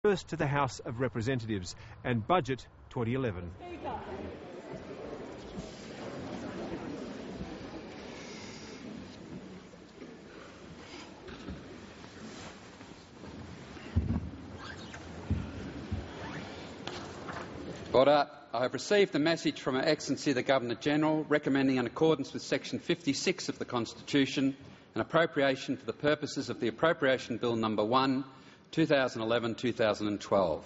First to the House of Representatives and Budget 2011. Order. I have received a message from Her Excellency the Governor-General recommending, in accordance with Section 56 of the Constitution, an appropriation for the purposes of the Appropriation Bill No. 1, 2011-2012.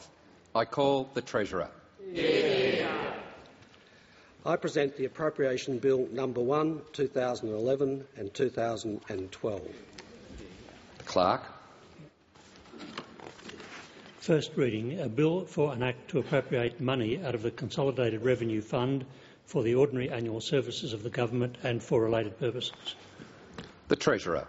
I call the Treasurer. Yeah. I present the Appropriation Bill No. 1, 2011 and 2012. The Clerk. First reading, a bill for an act to appropriate money out of the Consolidated Revenue Fund for the ordinary annual services of the government and for related purposes. The Treasurer.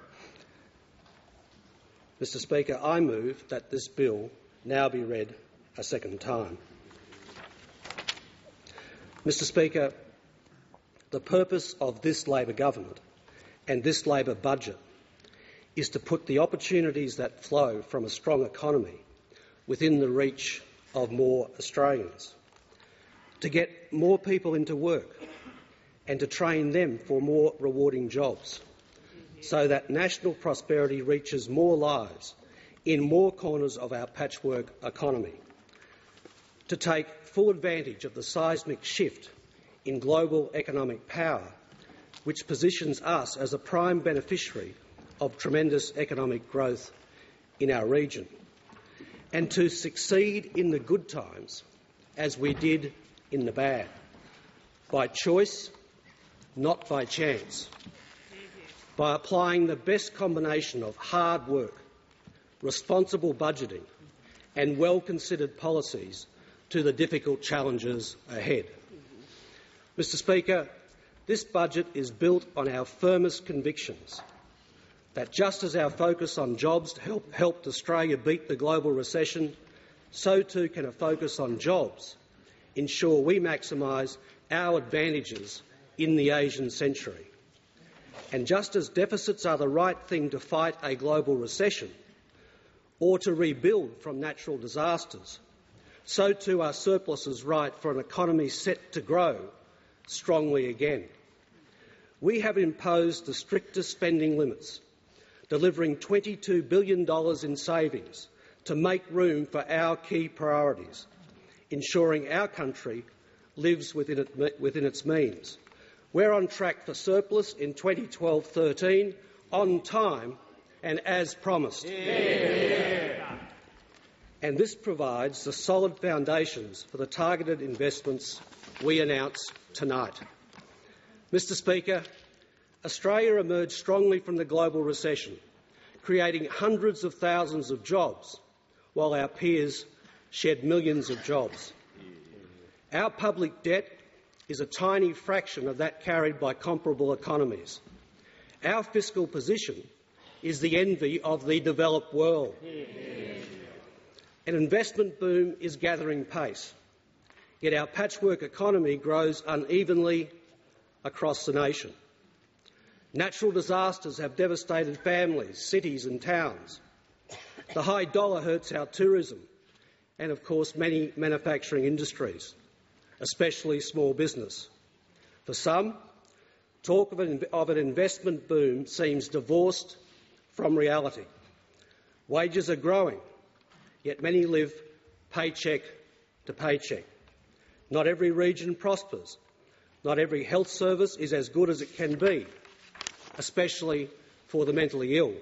Mr Speaker, I move that this bill now be read a second time. Mr Speaker, the purpose of this Labor government and this Labor budget is to put the opportunities that flow from a strong economy within the reach of more Australians, to get more people into work and to train them for more rewarding jobs, so that national prosperity reaches more lives in more corners of our patchwork economy, to take full advantage of the seismic shift in global economic power, which positions us as a prime beneficiary of tremendous economic growth in our region, and to succeed in the good times as we did in the bad, by choice, not by chance, by applying the best combination of hard work, responsible budgeting and well-considered policies to the difficult challenges ahead. Mr Speaker, this budget is built on our firmest convictions that just as our focus on jobs helped Australia beat the global recession, so too can a focus on jobs ensure we maximise our advantages in the Asian century. And just as deficits are the right thing to fight a global recession or to rebuild from natural disasters, so too are surpluses right for an economy set to grow strongly again. We have imposed the strictest spending limits, delivering $22 billion in savings to make room for our key priorities, ensuring our country lives within its means. We're on track for surplus in 2012-13, on time and as promised. Yeah. And this provides the solid foundations for the targeted investments we announce tonight. Mr Speaker, Australia emerged strongly from the global recession, creating hundreds of thousands of jobs, while our peers shed millions of jobs. Our public debt is a tiny fraction of that carried by comparable economies. Our fiscal position is the envy of the developed world. An investment boom is gathering pace, yet our patchwork economy grows unevenly across the nation. Natural disasters have devastated families, cities and towns. The high dollar hurts our tourism and, of course, many manufacturing industries, especially small business. For some, talk of an investment boom seems divorced from reality. Wages are growing, yet many live paycheck to paycheck. Not every region prospers. Not every health service is as good as it can be, especially for the mentally ill.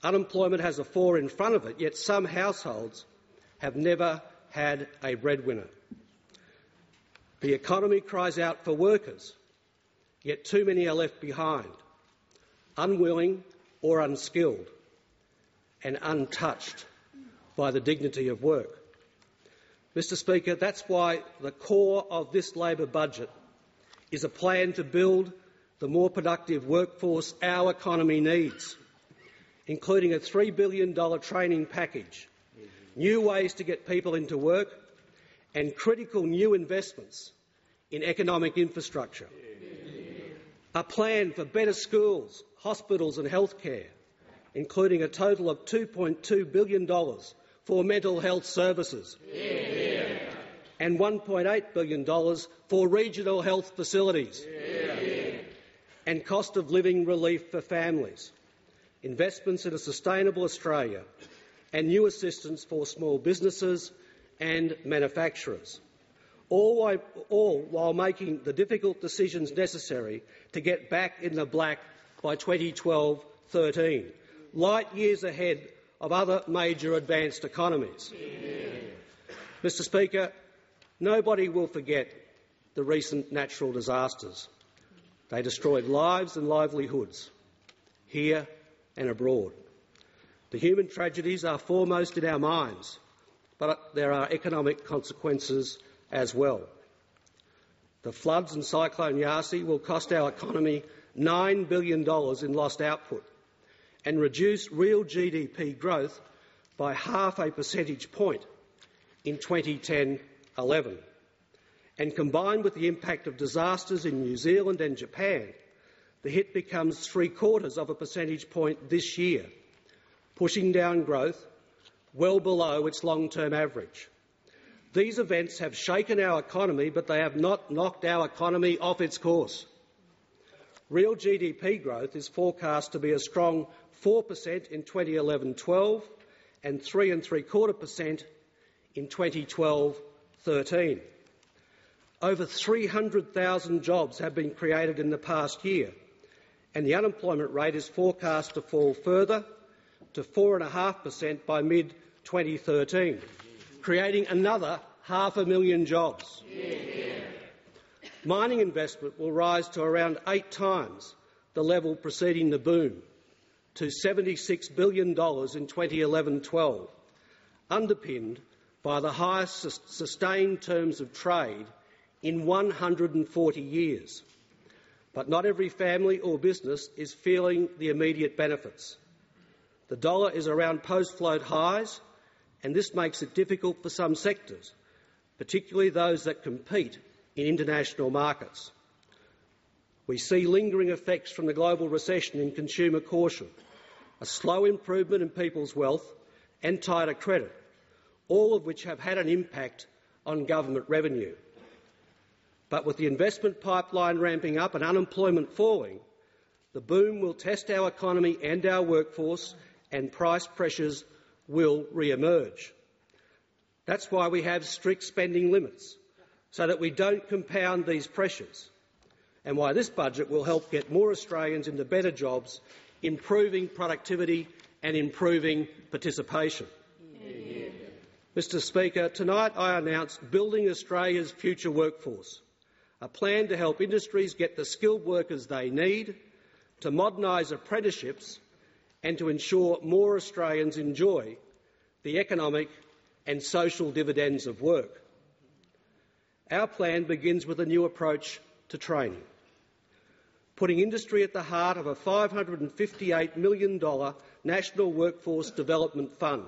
Unemployment has a 4 in front of it, yet some households have never had a breadwinner. The economy cries out for workers, yet too many are left behind, unwilling or unskilled, and untouched by the dignity of work. Mr Speaker, that's why the core of this Labor budget is a plan to build the more productive workforce our economy needs, including a $3 billion training package, new ways to get people into work and critical new investments in economic infrastructure. A plan for better schools, hospitals and healthcare, including a total of $2.2 billion for mental health services. And $1.8 billion for regional health facilities. And cost of living relief for families. Investments in a sustainable Australia and new assistance for small businesses and manufacturers. All while making the difficult decisions necessary to get back in the black by 2012-13, light years ahead of other major advanced economies. Mr Speaker, nobody will forget the recent natural disasters. They destroyed lives and livelihoods, here and abroad. The human tragedies are foremost in our minds, but there are economic consequences as well. The floods and Cyclone Yasi will cost our economy $9 billion in lost output and reduce real GDP growth by 0.5 percentage point in 2010-11. And combined with the impact of disasters in New Zealand and Japan, the hit becomes 0.75 percentage point this year, pushing down growth well below its long-term average. These events have shaken our economy, but they have not knocked our economy off its course. Real GDP growth is forecast to be a strong 4% in 2011-12 and 3.75% in 2012-13. Over 300,000 jobs have been created in the past year, and the unemployment rate is forecast to fall further to 4.5% by mid-2013, creating another 500,000 jobs. Mining investment will rise to around 8 times the level preceding the boom, to $76 billion in 2011-12, underpinned by the highest sustained terms of trade in 140 years. But not every family or business is feeling the immediate benefits. The dollar is around post-float highs, and this makes it difficult for some sectors, particularly those that compete in international markets. We see lingering effects from the global recession in consumer caution, a slow improvement in people's wealth and tighter credit, all of which have had an impact on government revenue. But with the investment pipeline ramping up and unemployment falling, the boom will test our economy and our workforce, and price pressures will re-emerge. That's why we have strict spending limits, so that we don't compound these pressures, and why this budget will help get more Australians into better jobs, improving productivity and improving participation. Mr Speaker, tonight I announce Building Australia's Future Workforce, a plan to help industries get the skilled workers they need, to modernise apprenticeships and to ensure more Australians enjoy the economic and social dividends of work. Our plan begins with a new approach to training, putting industry at the heart of a $558 million National Workforce Development Fund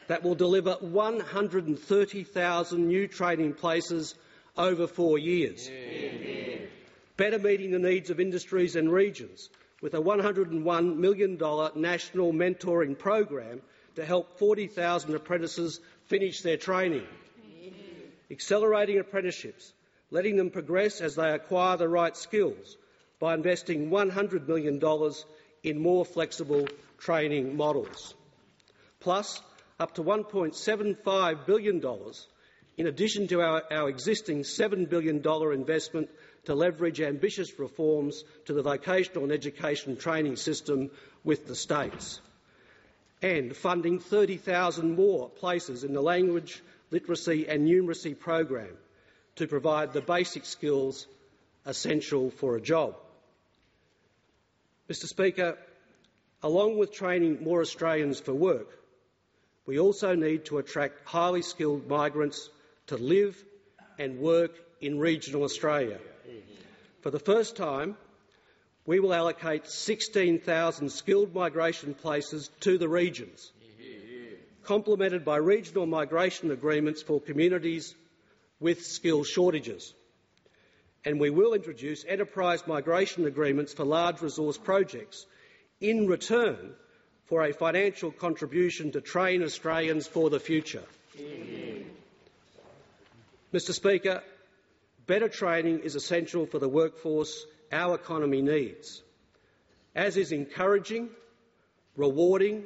that will deliver 130,000 new training places over 4 years, better meeting the needs of industries and regions with a $101 million national mentoring program to help 40,000 apprentices finish their training, accelerating apprenticeships, letting them progress as they acquire the right skills by investing $100 million in more flexible training models, plus up to $1.75 billion in addition to our existing $7 billion investment to leverage ambitious reforms to the vocational and education training system with the states, and funding 30,000 more places in the language, literacy and numeracy program to provide the basic skills essential for a job. Mr Speaker, along with training more Australians for work, we also need to attract highly skilled migrants to live and work in regional Australia. For the first time, we will allocate 16,000 skilled migration places to the regions, complemented by regional migration agreements for communities with skill shortages. And we will introduce enterprise migration agreements for large resource projects in return for a financial contribution to train Australians for the future. Mr Speaker, better training is essential for the workforce our economy needs, as is encouraging, rewarding